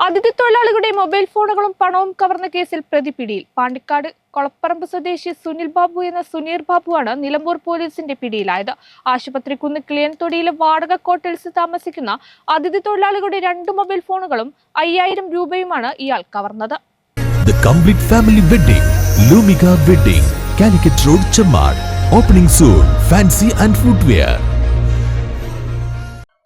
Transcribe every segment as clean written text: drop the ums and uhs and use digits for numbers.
അതിഥി തൊഴിലാളികളുടെ മൊബൈൽ ഫോണുകളും പണവും കവർന്ന കേസിൽ പ്രതി പിടിയിൽ. പാണ്ടിക്കാട് കൊളപ്പറമ്പ് സ്വദേശി സുനിൽ ബാബു എന്ന സുനീർ ബാബുവാണ് നിലമ്പൂർ പോലീസിന്റെ പിടിയിലായത്. ആശുപത്രിക്കുന്ന് കിളിയൻതൊടിയിലെ വാടക ക്വാർട്ടേഴ്സിൽ താമസിക്കുന്ന അതിഥി തൊഴിലാളികളുടെ 2 മൊബൈൽ ഫോണുകളും 5000 രൂപയുമാണ് ഇയാൾ കവർന്നത്. The complete family wedding, Lumika Wedding, Calicut Road, Chammad. Opening soon. Fancy and footwear.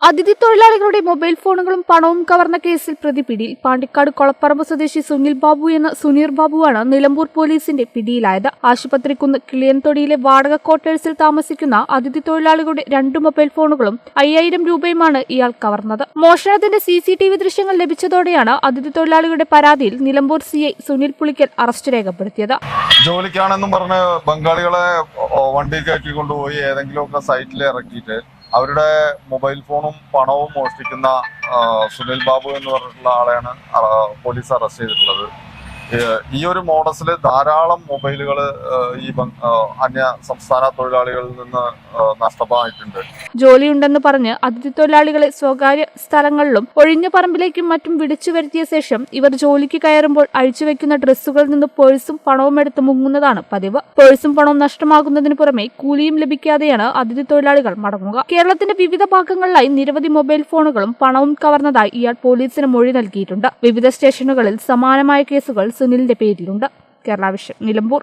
അതിഥി തൊഴിലാളികളുടെ മൊബൈൽ ഫോണുകളും പണവും കവർന്ന കേസിൽ പ്രതി പിടിയിൽ. പാണ്ടിക്കാട് കൊളപ്പറമ്പ് സ്വദേശി സുനിൽ ബാബു എന്ന സുനീർ ബാബുവാണ് നിലമ്പൂർ പോലീസിന്റെ പിടിയിലായത്. ആശുപത്രിക്കുന്ന് കിളിയൻതൊടിയിലെ വാടക ക്വാർട്ടേഴ്സിൽ താമസിക്കുന്ന അതിഥി തൊഴിലാളികളുടെ 2 മൊബൈൽ ഫോണുകളും 5000 രൂപയുമാണ് ഇയാൾ കവർന്നത്. മോഷണത്തിന്റെ CCTV ദൃശ്യങ്ങൾ ലഭിച്ചതോടെയാണ് അതിഥി തൊഴിലാളികളുടെ പരാതിയിൽ നിലമ്പൂർ CI സുനിൽ പുളിക്കൽ അറസ്റ്റ് രേഖപ്പെടുത്തിയത്. ജോലിക്കാണെന്നും പറഞ്ഞ് ബംഗാളികളെ വണ്ടി കയറ്റി കൊണ്ടുപോയി ഏതെങ്കിലുമൊക്കെ സൈറ്റിൽ ഇറക്കിയിട്ട് അവരുടെ മൊബൈൽ ഫോണും പണവും മോഷ്ടിക്കുന്ന സുനിൽ ബാബു എന്ന് പറഞ്ഞിട്ടുള്ള ആളെയാണ് പോലീസ് അറസ്റ്റ് ചെയ്തിട്ടുള്ളത്. ഈ ഒരു മോഡസിൽ ധാരാളം മൊബൈലുകൾ ഈ അന്യ സംസ്ഥാന തൊഴിലാളികളിൽ നിന്ന് നഷ്ടമായിട്ടുണ്ട്. ജോലിയുണ്ടെന്ന് പറഞ്ഞ് അതിഥി തൊഴിലാളികളെ സ്വകാര്യ സ്ഥലങ്ങളിലും ഒഴിഞ്ഞ പറമ്പിലേക്കും മറ്റും വിളിച്ചു വരുത്തിയ ശേഷം ഇവർ ജോലിക്ക് കയറുമ്പോൾ അഴിച്ചുവെക്കുന്ന ഡ്രസ്സുകളിൽ നിന്ന് പേഴ്സും പണവും എടുത്ത് മുങ്ങുന്നതാണ് പതിവ്. പേഴ്സും പണവും നഷ്ടമാകുന്നതിന് പുറമെ കൂലിയും ലഭിക്കാതെയാണ് അതിഥി തൊഴിലാളികൾ മടങ്ങുക. കേരളത്തിന്റെ വിവിധ ഭാഗങ്ങളിലായി നിരവധി മൊബൈൽ ഫോണുകളും പണവും കവർന്നതായി ഇയാൾ പോലീസിന് മൊഴി നൽകിയിട്ടുണ്ട്. വിവിധ സ്റ്റേഷനുകളിൽ സമാനമായ കേസുകൾ സുനിലിന്റെ പേരിലുണ്ട്. കേരള വിഷൻ, നിലമ്പൂർ.